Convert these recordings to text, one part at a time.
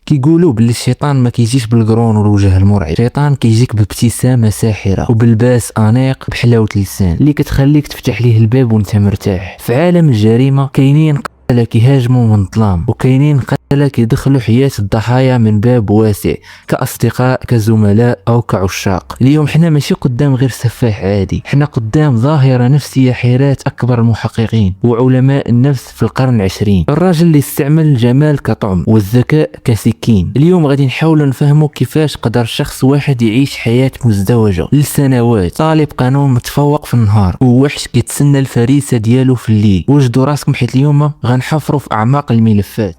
كيقولوا باللي الشيطان ما كيجيش بالقرون والوجه المرعب، الشيطان كيجيك بابتسامه ساحره وبالباس انيق بحلاوه اللسان اللي كتخليك تفتح ليه الباب وانت مرتاح. في عالم الجريمه كاينين قتله كيهاجموا من الظلام، وكاينين قتله كيدخلوا حياة الضحايا من باب واسع، كاصدقاء كزملاء او كعشاق. اليوم حنا ماشي قدام غير سفاح عادي، حنا قدام ظاهره نفسيه حيرات اكبر المحققين وعلماء النفس في القرن العشرين. الراجل اللي استعمل الجمال كطعم والذكاء كسكين. اليوم غادي نحاولوا نفهموا كيفاش قدر شخص واحد يعيش حياه مزدوجه لسنوات، طالب قانون متفوق في النهار ووحش كيتسنى الفريسه ديالو في الليل. وجدوا راسكم حيت اليوم غنحفروا في اعماق الملفات.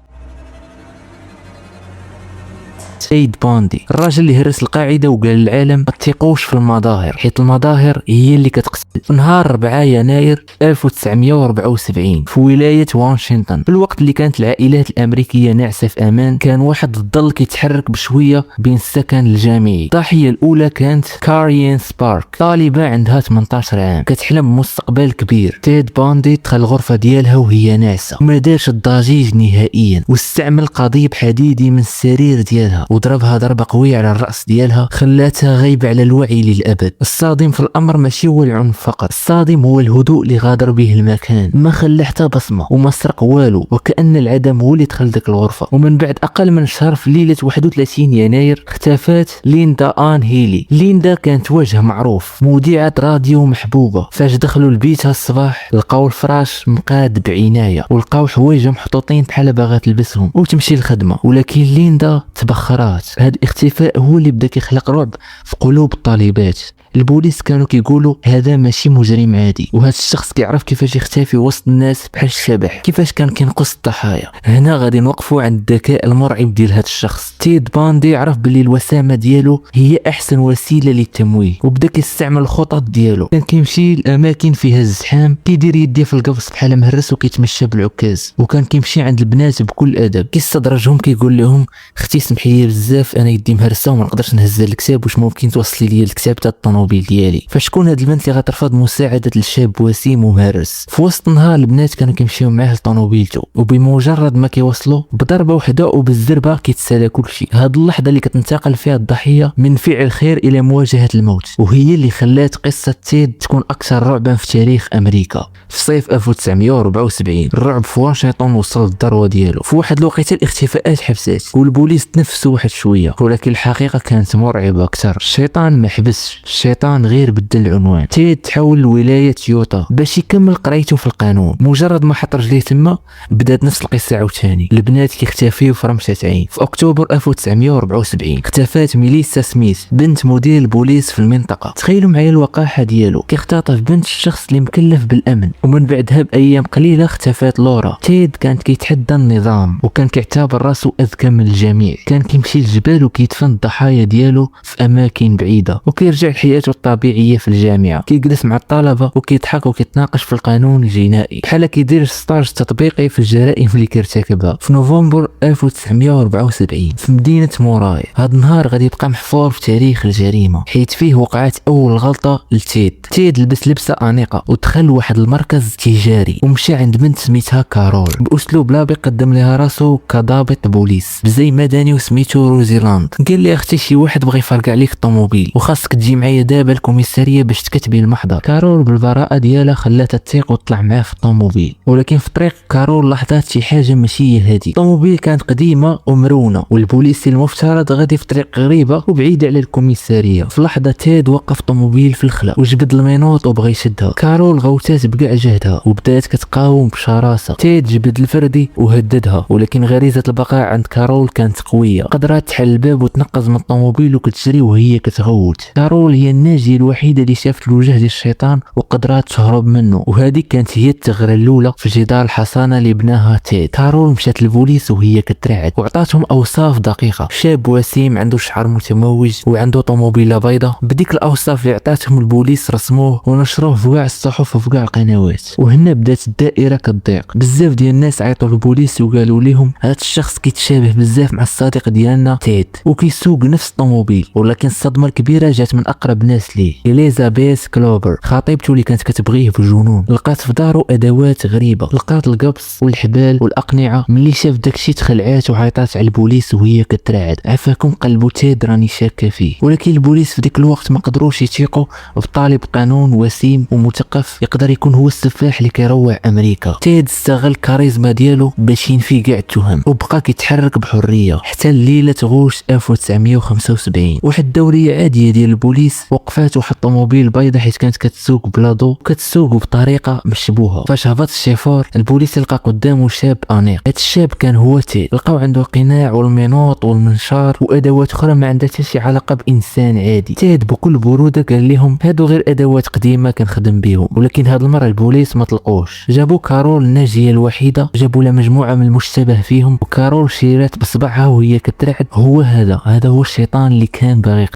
تيد بوندي، الراجل اللي هرس القاعده وقال للعالم ما تثقوش في المظاهر حيت المظاهر هي اللي كتقتل. في نهار 4 يناير 1974 في ولايه واشنطن، في الوقت اللي كانت العائلات الامريكيه ناعسه في امان، كان واحد الظل كيتحرك بشويه بين السكن الجامعي. الضحيه الاولى كانت كارين سبارك، طالبه عندها 18 عام كتحلم بمستقبل كبير. تيد بوندي دخل الغرفه ديالها وهي ناعسه وما دارش الضجيج نهائيا، واستعمل قضيب حديدي من السرير ديالها وضربها ضربه قويه على الراس ديالها خلاتها غايبه على الوعي للابد. الصادم في الامر ماشي هو العنف فقط، الصادم هو الهدوء اللي غادر به المكان، ما خلى حتى بصمه وما سرق والو، وكأن العدم هو اللي دخل ديك الغرفه. ومن بعد اقل من شهر في ليله 31 يناير اختفت ليندا آن هيلي. ليندا كانت وجه معروف، مذيعه راديو محبوبه. فاش دخلوا لبيتها الصباح لقاو الفراش مقاد بعنايه، ولقاو حوايج محطوطين بحال باغا تلبسهم وتمشي للخدمه، ولكن ليندا تبخرات. هذا الاختفاء هو اللي بدا كيخلق رعب في قلوب الطالبات. البوليس كانوا كيقولوا هذا ماشي مجرم عادي، وهذا الشخص كيعرف كيفاش يختفي وسط الناس بحال الشبح، كيفاش كان كينقص الضحايا. هنا غادي نوقفوا عند الذكاء المرعب ديال هذا الشخص. تيد بوندي عرف باللي الوسامه ديالو هي احسن وسيله للتمويه، وبدا كيستعمل الخطط ديالو. كان كيمشي لاماكن فيها الزحام، كيدير يديه في القفص بحال مهرس وكيتمشى بالعكاز، وكان كيمشي عند البنات بكل ادب كيستدرجهم، كيقول لهم اختي سمحي لي بزاف انا يدي مهرسه وما نقدرش نهز الكتاب، واش ممكن توصلي لي الكتاب تاع الطوموبيل ديالي. فشكون هاد البنت اللي غترفض مساعده الشاب وسيم ومهرس؟ في وسط النهار البنات كانوا كيمشيو معاه لطوموبيلته، وبمجرد ما كيوصلوا بضربه وحده وبالزربه كيتسالى كلشي. هاد اللحظه اللي كتنتقل فيها الضحيه من فعل خير الى مواجهه الموت، وهي اللي خلات قصه تيد تكون اكثر رعبا في تاريخ امريكا. في صيف 1974 الرعب في واشنطن وصل للذروه ديالو. في واحد الوقيته الاختفاءات حبسات والبوليس تنفسوا واحد شويه، ولكن الحقيقه كانت مرعبه اكثر. الشيطان ما حبسش، الشيطان غير بدل العنوان. تيد تحول لولايه يوتا باش يكمل قرايته في القانون. مجرد ما حط رجليه تما بدات نفس القصه عاوتاني، البنات كيختفيو في رمشه عين. في اكتوبر 1974 اختفات ميليسا سميث بنت مدير البوليس في المنطقه. تخيلوا معايا الوقاحه ديالو، كيختطف بنت الشخص اللي مكلف بالامن. ومن بعدها بايام قليله اختفات لورا. تيد كانت كيتحدى النظام وكان كيعتبر راسو اذكى من الجميع، كان كيمشي للجبال وكيدفن الضحايا ديالو في اماكن بعيده، وكيرجع لحياته الطبيعيه في الجامعه، كيجلس مع الطلبه وكيضحك وكيتناقش في القانون الجنائي بحال كيدير ستاج تطبيقي في الجرائم اللي كيرتكبها. في نوفمبر 1974 في مدينه موراي، هذا النهار غادي يبقى محفور في تاريخ الجريمه حيت فيه وقعت اول غلطه لتيد. تيد لبس لبسه انيقه ودخل لواحد المركز تجاري ومشى عند بنت سميتها كارول. باسلوب لابق قدم لها راسو كضابط بوليس بزي مدني وسميتو روزيلاند. قال لي اختي شي واحد بغى يفرقع عليك الطوموبيل وخاصك تجي معايا دابا الكوميساريه باش تكتبي المحضر. كارول بالبراءه ديالها خلاتها تثيق وتطلع معاه في الطوموبيل، ولكن في الطريق كارول لاحظت شي حاجه ماشي هي هذه. الطوموبيل كانت قديمه ومرونه، والبوليسي المفترض غادي في طريق غريبه وبعيده على الكوميساريه. في لحظه تيد وقف الطوموبيل في الخلا وجبد المينوط وبغى يشدها. كارول غوتات بكاع جهدها وبدات كتقاوم بشراسه. تيد جبد الفردي وهددها، ولكن غريزه البقاء عند كارول كانت قويه. قدرت تحل الباب وتنقز من الطوموبيل وكتجري وهي كتغوت. كارول هي الناجيه الوحيده اللي شافت الوجه ديال الشيطان وقدرات تهرب منه، وهذه كانت هي الثغره الاولى في جدار الحصانه اللي بناها تيد. كارول مشات للبوليس وهي كترعد وعطاتهم اوصاف دقيقه: شاب وسيم عنده شعر متموج وعنده طوموبيله بيضاء. بديك الاوصاف اللي عطاتهم البوليس رسموه ونشروه في كاع الصحف وفي كاع القنوات. وهنا بدات الدائره كتضيق. بزاف ديال الناس عيطوا للبوليس وقالوا لهم هذا الشخص كيتشابه بزاف مع الصديق ديالنا تيد وكيسوق نفس الطوموبيل. ولكن الصدمه الكبيره جات من اقرب ناس ليه. إليزابيث كلوبر خطيبته اللي كانت كتبغيه بجنون لقات في دارو ادوات غريبه، لقات القبص والحبال والاقنعه. ملي شاف داكشي تخلعات وعيطات على البوليس وهي كترعد. عفاكم قلبو تيد راني شاكه فيه. ولكن البوليس في ديك الوقت ما قدروش يثيقوا بطالب قانون وسيم ومثقف يقدر يكون هو السفاح اللي كيروع امريكا. تيد استغل الكاريزما ديالو باش ينفي كاع التهم وبقى كيتحرك بحريه حتى ليله غوش 1975. واحد الدوريه عاديه ديال البوليس وقفات واحد الطوموبيل بيضاء حيت كانت كتسوق بلا ضو وكتسوق بطريقه مشبوهه. فاش هبط الشيفور البوليس لقى قدامه شاب انيق. هاد الشاب كان هو تيد. لقاو عنده القناع والمنوط والمنشار وادوات اخرى ما عندها حتى شي علاقه بانسان عادي. تيد بكل بروده قال لهم هادو غير ادوات قديمه كنخدم بهم. ولكن هاد المره البوليس ما طلقوش. جابوا كارول الناجيه الوحيده، جابوا لها مجموعه من المشتبه فيهم، وكارول شيرات بصبعها وهي كترعد هو هذا هو الشيطان اللي كان باغي.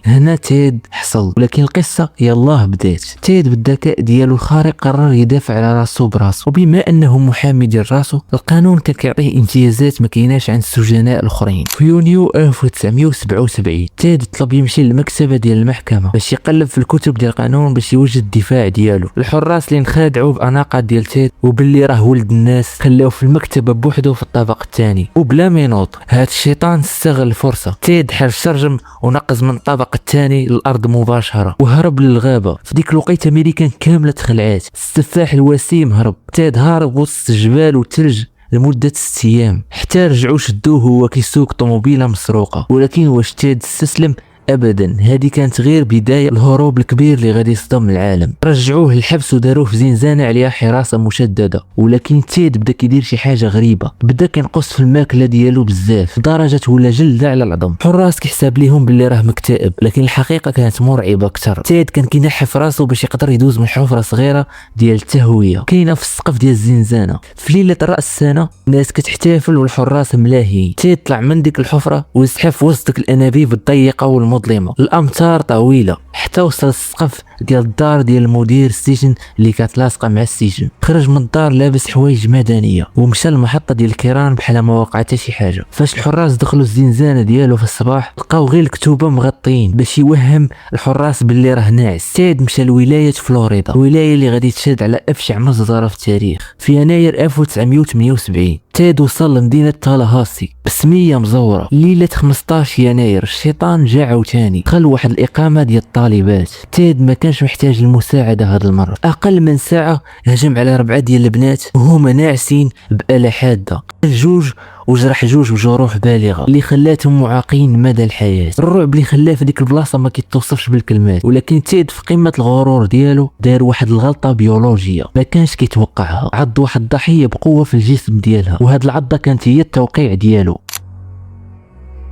هنا تيد حصل. ولكن القصه يلاه بدات. تيد بالذكاء ديالو الخارق قرر يدافع على راسو براسو، وبما انه محامي ديال راسو القانون كان كيعطيه امتيازات ما كايناش عند السجناء الاخرين. في يونيو 1977 تيد طلب يمشي للمكتبه ديال المحكمه باش يقلب في الكتب ديال القانون باش يوجد الدفاع ديالو. الحراس اللي انخدعوا باناقه ديال تيد وباللي راه ولد الناس خلاوه في المكتبه بوحدو في الطابق الثاني وبلا مينوط. هاد الشيطان استغل الفرصه. تيد حرف شرجم ونقز من الطابق الثاني للارض مباشره وهرب للغابه. في ديك الوقيته امريكان كامله تخلعات. السفاح الوسيم هرب. تيد هارب وسط الجبال والثلج لمده 6 ايام حتى رجعوا شدوه هو كيسوق طوموبيله مسروقه. ولكن واش تيد استسلم؟ ابدا. هذه كانت غير بدايه الهروب الكبير اللي غادي يصدم العالم. رجعوه للحبس وداروه في زنزانه عليها حراسه مشدده. ولكن تيد بدا كيدير شي حاجه غريبه، بدا كينقص في الماكله ديالو بزاف لدرجه ولا جلد على العظم. الحراس كيحسب ليهم باللي راه مكتئب، لكن الحقيقه كانت مرعبه اكثر. تيد كان كينحف راسو باش يقدر يدوز من حفره صغيره ديال التهويه كاينه في السقف ديال الزنزانه. في ليله راس السنه الناس كتحتفل والحراس ملاهيين. تيد طلع من ديك الحفره وزحف وسط ديك الانابيب الضيقه مظلمه. الامتار طويله حتى وصل السقف ديال الدار ديال مدير السجن اللي كانت لاصقه مع السجن. خرج من الدار لابس حوايج مدنيه ومشى للمحطه ديال الكيران بحال ما وقع حتى شي حاجه. فاش الحراس دخلوا الزنزانه ديالو في الصباح لقاو غير الكتوبه مغطيين باش يوهم الحراس باللي راه ناعس. تيد مشى لولايه فلوريدا، الولايه اللي غادي تشهد على ابشع مجزره في التاريخ. في يناير 1978 تيد وصل لمدينه تالهاسي بسميه مزوره. ليله 15 يناير الشيطان جا عاوتاني دخل واحد الاقامه ديال الطالبات. تيد ما كانش محتاج المساعده هذه المره. اقل من ساعه هجم على 4 ديال البنات وهما ناعسين بآلة حاده، الجوج وجرح جوج بجروح بالغه اللي خلاتهم معاقين مدى الحياه. الرعب اللي خلاه في ديك البلاصه ما كيتوصفش بالكلمات. ولكن تيد في قمه الغرور ديالو دار واحد الغلطه بيولوجيه ما كانش كيتوقعها. عض واحد الضحيه بقوه في الجسم ديالها، وهاد العضه كانت هي التوقيع ديالو.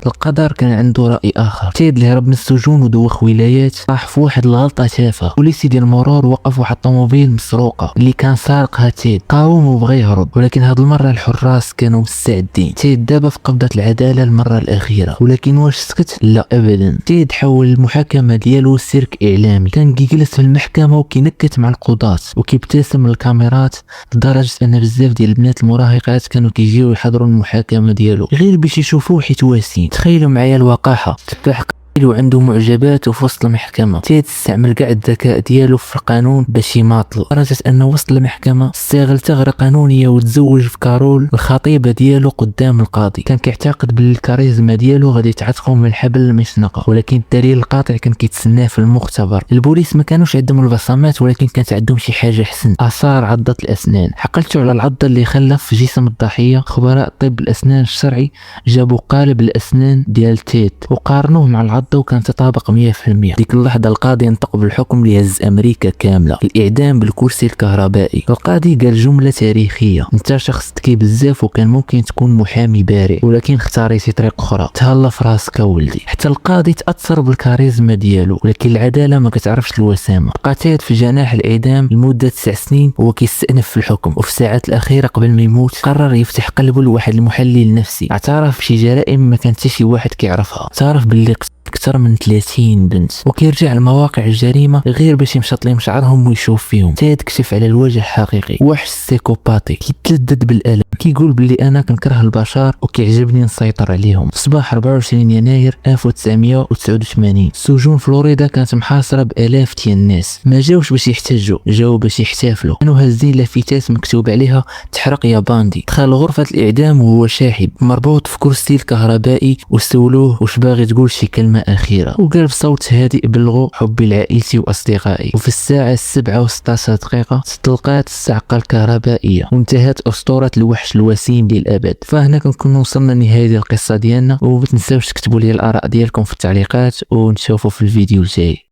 القدر كان عنده رأي آخر. تيد اللي هرب من السجون ودوخ ولايات طاح في واحد الغلطة تافهة. بوليسي ديال المرور وقف واحد الطوموبيل مسروقة اللي كان سارقها تيد. قاوم وبغى يهرب، ولكن هاد المرة الحراس كانوا مستعدين. تيد دابا في قبضة العدالة المرة الأخيرة. ولكن واش سكت؟ لا أبدا. تيد حول المحاكمة ديالو سيرك إعلامي. كان كيجلس في المحكمة وكينكت مع القضاة وكيبتسم للكاميرات لدرجة أن بزاف ديال البنات المراهقات كانوا كيجيو يحضروا المحاكمة ديالو غير باش يشوفوه حيت واسين. تخيلوا معايا الوقاحه. سفاح وعنده معجبات وفي وسط المحكمه. تيد استعمل كاع الذكاء ديالو في القانون باش يماطلو لدرجه انه وسط المحكمه استغل ثغره قانونيه وتزوج في كارول الخطيبه ديالو قدام القاضي. كان كيعتقد بالكاريزما ديالو غادي تعتقو من الحبل المشنقه، ولكن الدليل القاطع كان كيتسناه في المختبر. البوليس ما كانوش عندهم البصمات، ولكن كانت عندهم شي حاجه حسن، اثار عضه الاسنان. حقلتوا على العضه اللي خلف في جسم الضحيه. خبراء طب الاسنان الشرعي جابوا قالب الاسنان ديال تيد وقارنوه مع العضه وكان تطابق 100%. ديك اللحظه القاضي انطق بالحكم اللي هز امريكا كامله، الاعدام بالكرسي الكهربائي. القاضي قال جمله تاريخيه: انت شخص ذكي بزاف وكان ممكن تكون محامي بارع، ولكن اختاريتي طريق اخرى. تهلا في راسك ولدي. حتى القاضي تاثر بالكاريزما ديالو، ولكن العداله ما كتعرفش الوسامه. بقى تيد في جناح الاعدام لمده 9 سنين وهو كيستأنف في الحكم. وفي الساعات الاخيره قبل ما يموت قرر يفتح قلبه لواحد المحلل نفسي. اعترف بشي جرائم ما كان حتى شي واحد كيعرفها. اعترف باللي اكثر من 30 بنت، وكيرجع لمواقع الجريمه غير باش يمشط لهم شعرهم ويشوف فيهم. تيد كشف على الوجه الحقيقي، وحش سيكوباتي كيتلذذ بالالم، كيقول بلي انا كنكره البشر وكيعجبني نسيطر عليهم. في صباح 24 يناير 1989 سجون فلوريدا كانت محاصره بالاف ديال الناس. ما جاوش باش يحتجوا، جاو باش يحتفلوا. كانوا هازين لافتات مكتوب عليها تحرق يا باندي. دخل غرفه الاعدام وهو شاحب مربوط في كرسي الكهربائي وسولوه واش باغي تقول شي كلمه اخيره، وقال بصوت هادئ بلغوا حبي لعائلتي واصدقائي. وفي الساعه 7:16 دقيقه تطلقات الصعقه الكهربائيه وانتهت اسطوره الوحش الوسيم للابد. فهنا كنكون وصلنا لنهايه القصه ديالنا، وما تنساوش تكتبوا لي الاراء ديالكم في التعليقات ونشوفوا في الفيديو الجاي.